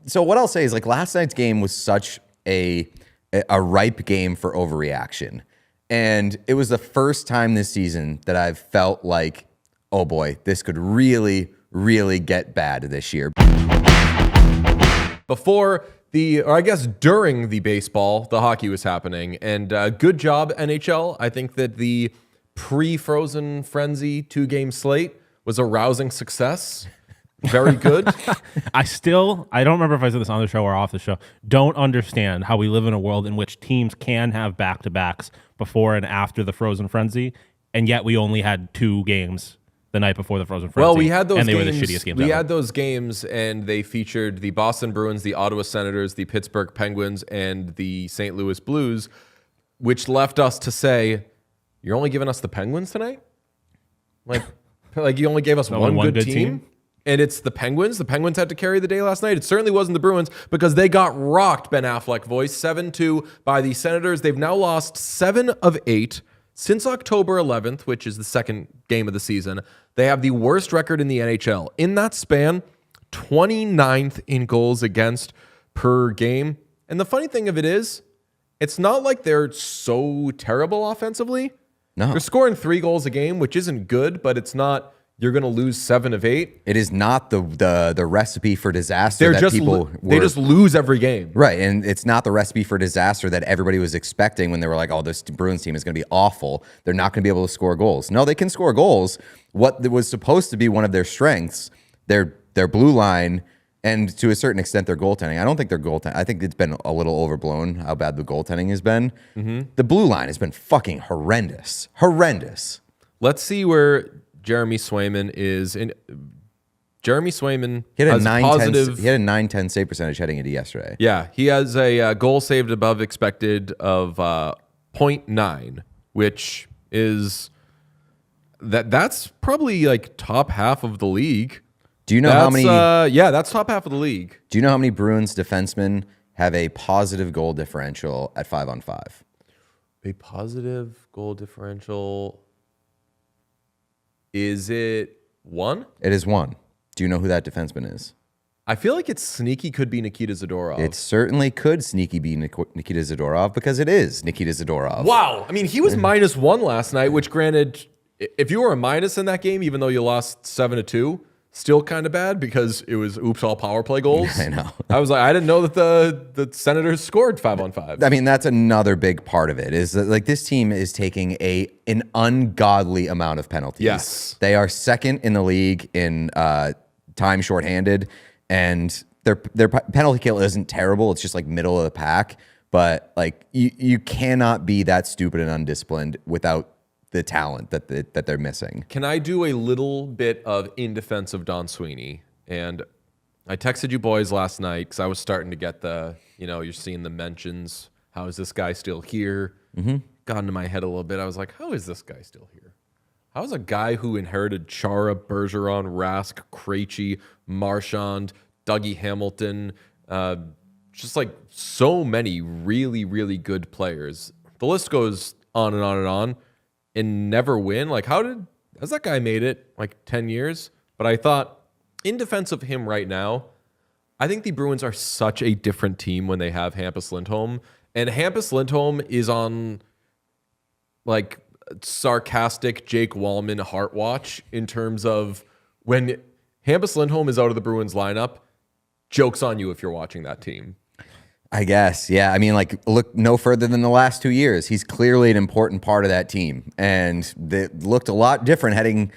So what I'll say is, like, last night's game was such a ripe game for overreaction. And it was the first time this season that I've felt like, oh boy, this could really, really get bad this year. Before or I guess during the baseball, the hockey was happening. And good job, NHL. I think that the pre-Frozen Frenzy 2-game slate was a rousing success. Very good. I don't remember if I said this on the show or off the show, don't understand how we live in a world in which teams can have back-to-backs before and after the Frozen Frenzy, and yet we only had 2 games the night before the Frozen Frenzy. Well, we had those and they games. Were the shittiest games we ever. had those games, and they featured the Boston Bruins, the Ottawa Senators, the Pittsburgh Penguins, and the St. Louis Blues, which left us to say, you're only giving us the Penguins tonight? Like you only gave us one good team? And it's the Penguins. The Penguins had to carry the day last night. It certainly wasn't the Bruins because they got rocked, Ben Affleck voice, 7-2 by the Senators. They've now lost 7 of 8 since October 11th, which is the second game of the season. They have the worst record in the NHL. In that span, 29th in goals against per game. And the funny thing of it is, it's not like they're so terrible offensively. No. They're scoring 3 goals a game, which isn't good, but it's not... You're going to lose 7 of 8. It is not the recipe for disaster They just lose every game. Right, and it's not the recipe for disaster that everybody was expecting when they were like, oh, this Bruins team is going to be awful. They're not going to be able to score goals. No, they can score goals. What was supposed to be one of their strengths, their blue line, and to a certain extent their goaltending. I don't think their goaltending, I think it's been a little overblown how bad the goaltending has been. Mm-hmm. The blue line has been fucking horrendous. Horrendous. Let's see where Jeremy Swayman is in. Jeremy Swayman he had a has 9-10 save percentage heading into yesterday. Yeah, he has a goal saved above expected of 0.9, which is that's probably like top half of the league. Do you know how many? Yeah, that's top half of the league. Do you know how many Bruins defensemen have a positive goal differential at 5-on-5? A positive goal differential. Is it 1? It is 1. Do you know who that defenseman is? I feel like it's sneaky could be Nikita Zadorov. It certainly could sneaky be Nikita Zadorov because it is Nikita Zadorov. Wow. I mean, he was -1 last night, which granted, if you were a minus in that game, even though you lost 7-2, still kind of bad because it was oops all power play goals. I know. I was like, I didn't know that the Senators scored 5-on-5. I mean, that's another big part of it is that, like, this team is taking an ungodly amount of penalties. Yes. They are second in the league in time shorthanded, and their penalty kill isn't terrible. It's just like middle of the pack, but like you cannot be that stupid and undisciplined without the talent that they're missing. Can I do a little bit of in defense of Don Sweeney? And I texted you boys last night because I was starting to get you're seeing the mentions. How is this guy still here? Mm-hmm. Got into my head a little bit. I was like, how is this guy still here? How is a guy who inherited Chara, Bergeron, Rask, Krejci, Marchand, Dougie Hamilton, just like so many really, really good players. The list goes on and on and on. And never win? Like, has that guy made it like 10 years? But I thought, in defense of him right now, I think the Bruins are such a different team when they have Hampus Lindholm. And Hampus Lindholm is on like sarcastic Jake Wallman heart watch in terms of when Hampus Lindholm is out of the Bruins lineup, joke's on you if you're watching that team. I guess, yeah. I mean, like, look no further than the last 2 years. He's clearly an important part of that team, and it looked a lot different heading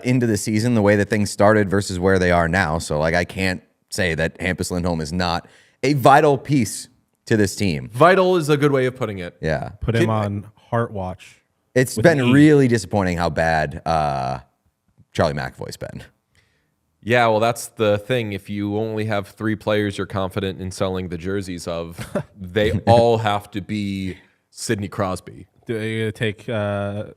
into the season, the way that things started versus where they are now. So, like, I can't say that Hampus Lindholm is not a vital piece to this team. Vital is a good way of putting it. Yeah. Put him on heart watch. It's been really disappointing how bad Charlie McAvoy's been. Yeah, well, that's the thing. If you only have 3 players you're confident in selling the jerseys of, they all have to be Sidney Crosby. Do they take Charlie's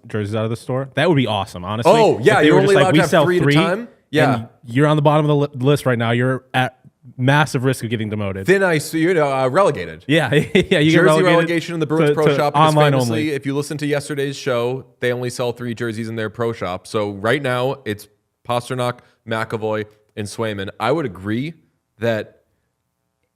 jerseys out of the store? That would be awesome, honestly. Oh, yeah, you're only allowed to have 3 at a time? Yeah. You're on the bottom of the list right now. You're at massive risk of getting demoted. Thin ice, relegated. Yeah, yeah. You Jersey relegation in the Bruins Pro Shop is online famously, only. if you listen to yesterday's show, they only sell 3 jerseys in their Pro Shop. So right now, it's Pasternak, McAvoy, in Swayman. I would agree that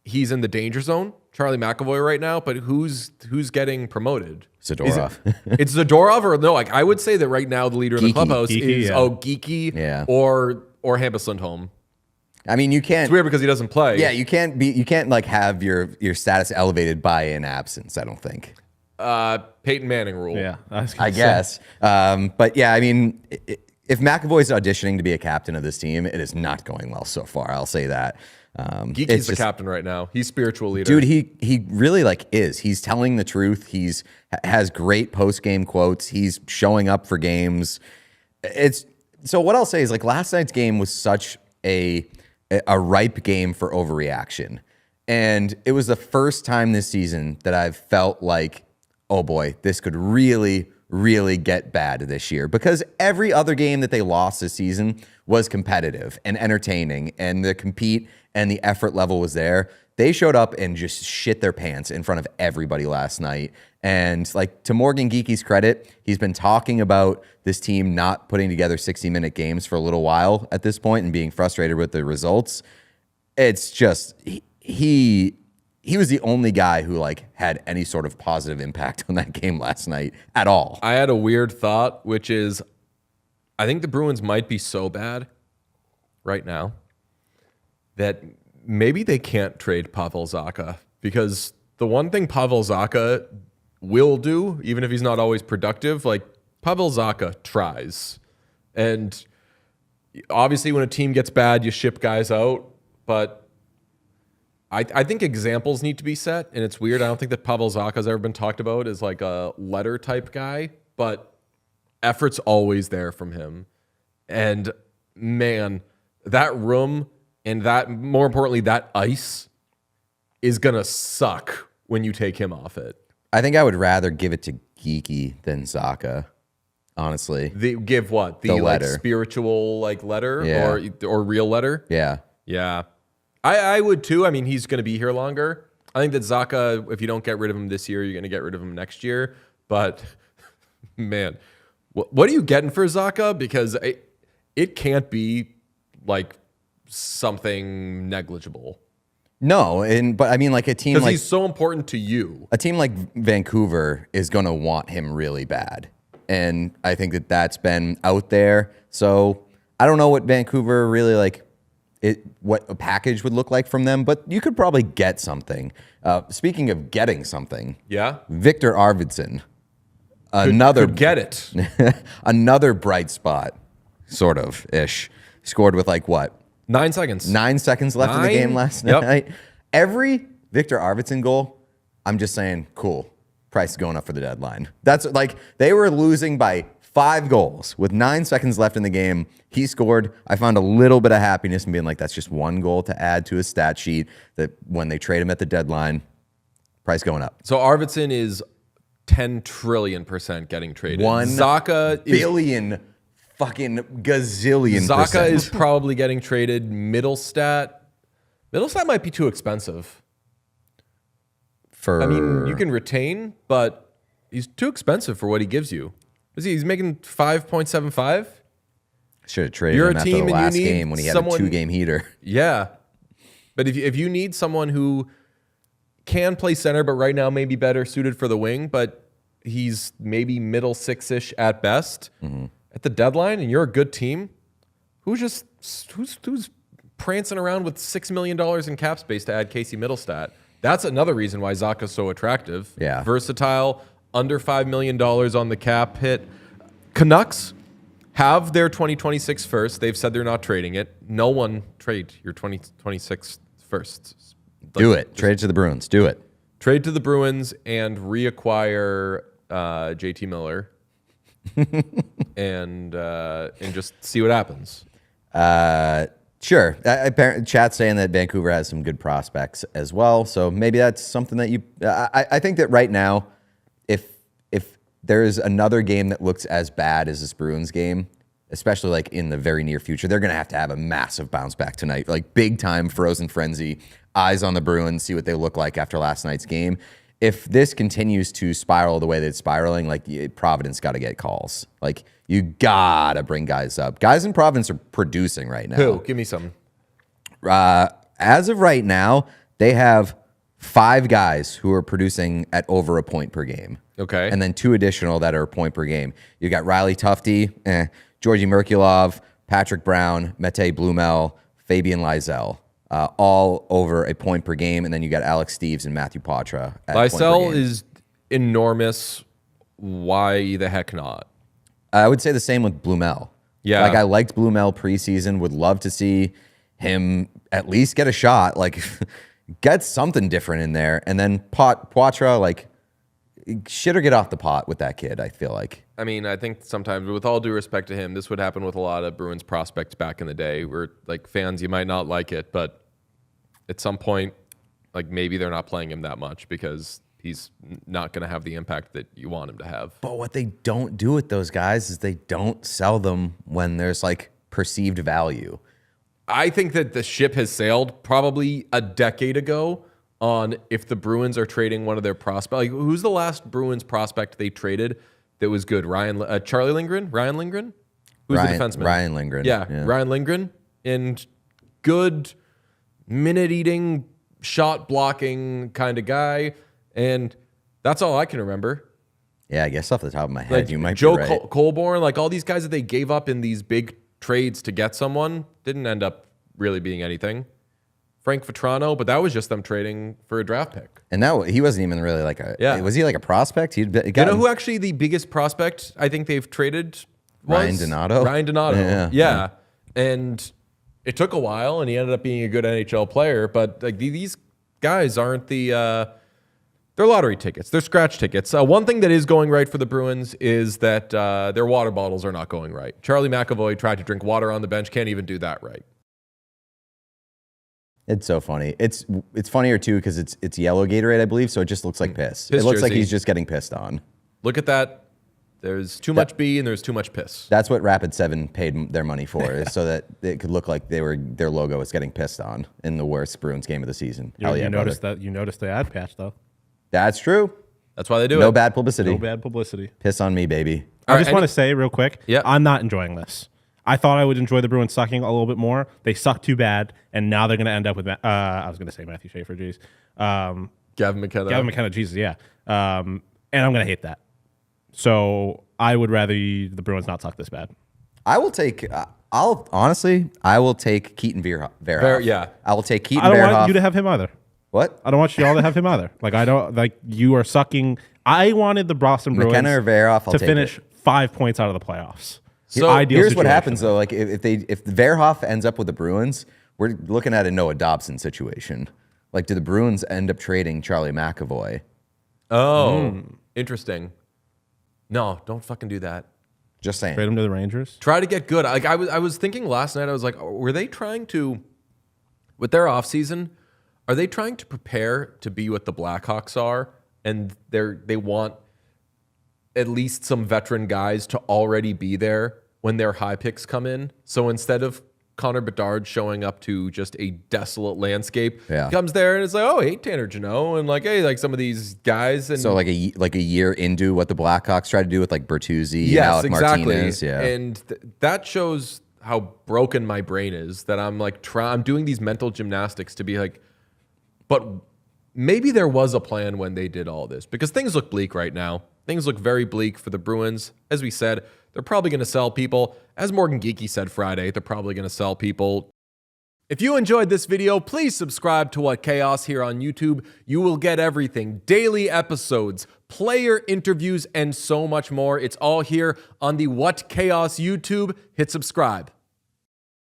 he's in the danger zone, Charlie McAvoy right now, but who's getting promoted? Zadorov. It's Zadorov or no? Like I would say that right now the leader in the clubhouse Geeky, is yeah. Geeky or Hampus Lindholm. I mean, you can't. It's weird because he doesn't play. Yeah, you can't like have your status elevated by an absence. I don't think. Peyton Manning rule. Yeah, I guess. But yeah, I mean, if McAvoy's auditioning to be a captain of this team, it is not going well so far. I'll say that. Geeky's the captain right now. He's spiritual leader. Dude, he really like is. He's telling the truth. He's has great post game quotes. He's showing up for games. So what I'll say is like last night's game was such a ripe game for overreaction. And it was the first time this season that I've felt like, oh boy, this could really, really get bad this year. Because every other game that they lost this season was competitive and entertaining, and the compete and the effort level was there. They showed up and just shit their pants in front of everybody last night. And like to Morgan Geeky's credit, he's been talking about this team not putting together 60-minute games for a little while at this point and being frustrated with the results. It's just he was the only guy who like had any sort of positive impact on that game last night at all. I had a weird thought, which is I think the Bruins might be so bad right now that maybe they can't trade Pavel Zacha, because the one thing Pavel Zacha will do, even if he's not always productive, like Pavel Zacha tries. And obviously when a team gets bad, you ship guys out, but I think examples need to be set, and it's weird. I don't think that Pavel Zacha's ever been talked about as like a letter type guy, but effort's always there from him. And man, that room and that, more importantly, that ice is going to suck when you take him off it. I think I would rather give it to Geeky than Zacha, honestly. Give what? The like letter. Spiritual like letter, Yeah. or real letter? Yeah. Yeah. I would too. I mean, he's going to be here longer. I think that Zacha, if you don't get rid of him this year, you're going to get rid of him next year. But man, what are you getting for Zacha? Because it can't be like something negligible. No, but I mean, like a team Because like he's so important to you. a team like Vancouver is going to want him really bad, and I think that that's been out there. So I don't know what Vancouver really like. What a package would look like from them, but you could probably get something. Speaking of getting something, Yeah. Victor Arvidsson, Could get it. another bright spot, sort of ish. Scored with like what? 9 seconds. 9 seconds left in the 9? game last Yep. night. Every Victor Arvidsson goal, I'm just saying, cool. Price is going up for the deadline. That's like they were losing by 5 goals with 9 seconds left in the game. He scored. I found a little bit of happiness in being like, that's just one goal to add to his stat sheet that when they trade him at the deadline, price going up. So Arvidsson is 10 trillion% getting traded. 1 Zacha is billion fucking gazillion Zacha percent. is probably getting traded. Mittelstadt might be too expensive. for I mean, you can retain, but he's too expensive for what he gives you. He's making 5.75. should have traded You're him a after team the and you last need game when he had someone- a 2-game heater. Yeah, but if you need someone who can play center, but right now may be better suited for the wing, but he's maybe middle 6-ish at best at the deadline, and you're a good team, who's prancing around with $6 million in cap space to add Casey Mittelstadt? That's another reason why Zacha's so attractive. Yeah. Versatile, under $5 million on the cap hit. Canucks have their 2026 first. They've said they're not trading it. No one trade your 2026 first. Do it. Trade it to the Bruins. Do it. Trade to the Bruins and reacquire JT Miller and just see what happens. Sure. Apparently, chat's saying that Vancouver has some good prospects as well. So maybe that's something that you. I think that right now, if there is another game that looks as bad as this Bruins game, especially like in the very near future, they're going to have a massive bounce back tonight, like big time frozen frenzy. Eyes on the Bruins, see what they look like after last night's game. If this continues to spiral the way that it's spiraling, like Providence got to get calls. Like you gotta bring guys up. Guys in Providence are producing right now. Who? Give me some. As of right now, they have 5 guys who are producing at over a point per game. Okay. And then 2 additional that are a point per game. You got Riley Tufte, Georgi Merkulov, Patrick Brown, Mete Blumel, Fabian Lysell, all over a point per game. And then you got Alex Steves and Matthew Poitras at point per Lysell game. is enormous. Why the heck not? I would say the same with Blumel. Yeah. Like I liked Blumel preseason, would love to see him at least get a shot, like get something different in there. And then Poitras, like shit or get off the pot with that kid, I feel like. I mean, I think sometimes, with all due respect to him, this would happen with a lot of Bruins prospects back in the day where, like, fans, you might not like it, but at some point, like, maybe they're not playing him that much because he's not going to have the impact that you want him to have. But what they don't do with those guys is they don't sell them when there's, like, perceived value. I think that the ship has sailed probably a decade ago on if the Bruins are trading one of their prospects. Like, who's the last Bruins prospect they traded that was good? Charlie Lindgren? Ryan Lindgren? Who's the defenseman? Ryan Lindgren. Yeah, Ryan Lindgren. And good minute-eating, shot-blocking kind of guy. And that's all I can remember. Yeah, I guess off the top of my head, Like you might Joe be right. Colborne, like all these guys that they gave up in these big trades to get someone didn't end up really being anything. Frank Vetrano, but that was just them trading for a draft pick. And that he wasn't even really like a. Yeah. Was he like a prospect? He got You know who actually the biggest prospect I think they've traded was? Ryan Donato? Ryan Donato. Yeah. Yeah. And it took a while, and he ended up being a good NHL player. But like these guys aren't they're lottery tickets. They're scratch tickets. One thing that is going right for the Bruins is that their water bottles are not going right. Charlie McAvoy tried to drink water on the bench. Can't even do that right. It's so funny. It's funnier too because it's yellow Gatorade, I believe, so it just looks like piss. Piss It looks like jersey. he's just getting pissed on. Look at that. There's too much B and there's too much piss. That's what Rapid 7 paid their money for, is so that it could look like their logo was getting pissed on in the worst Bruins game of the season. Hell yeah, You brother. noticed the ad patch though. That's true. That's why they do it. No bad publicity. No bad publicity. Piss on me, baby. I All just right, want to say real quick, Yeah. I'm not enjoying this. I thought I would enjoy the Bruins sucking a little bit more. They suck too bad, and now they're going to end up with. I was going to say Matthew Schaefer, geez. Gavin McKenna. Gavin McKenna, Jesus, yeah. And I'm going to hate that. So I would rather the Bruins not suck this bad. I will take. I will take Keaton Verhoff. Yeah. I will take Keaton I don't Verhoff. want you to have him either. What? I don't want you all to have him either. Like I don't like you are sucking. I wanted the Boston Bruins McKenna or Verhoff, I'll to take finish it. 5 points out of the playoffs. So Ideal Here's what situation. happens though. Like if Verhoff ends up with the Bruins, we're looking at a Noah Dobson situation. Like, do the Bruins end up trading Charlie McAvoy? Oh, interesting. No, don't fucking do that. Just saying. Trade him to the Rangers. Try to get good. Like I was thinking last night, I was like, were they trying to, with their offseason, are they trying to prepare to be what the Blackhawks are? And they want at least some veteran guys to already be there when their high picks come in. So instead of Connor Bedard showing up to just a desolate landscape, Yeah. he comes there and it's like, oh, hey, Tanner Jeannot, and like, hey, like some of these guys. And So like a year into what the Blackhawks tried to do with like Bertuzzi and yes, Alec exactly. Martinez. Yeah. And that shows how broken my brain is, that I'm like, I'm doing these mental gymnastics to be like, but maybe there was a plan when they did all this, because things look bleak right now. Things look very bleak for the Bruins. As we said, they're probably going to sell people. As Morgan Geeky said Friday, they're probably going to sell people. If you enjoyed this video, please subscribe to What Chaos here on YouTube. You will get everything, daily episodes, player interviews, and so much more. It's all here on the What Chaos YouTube. Hit subscribe.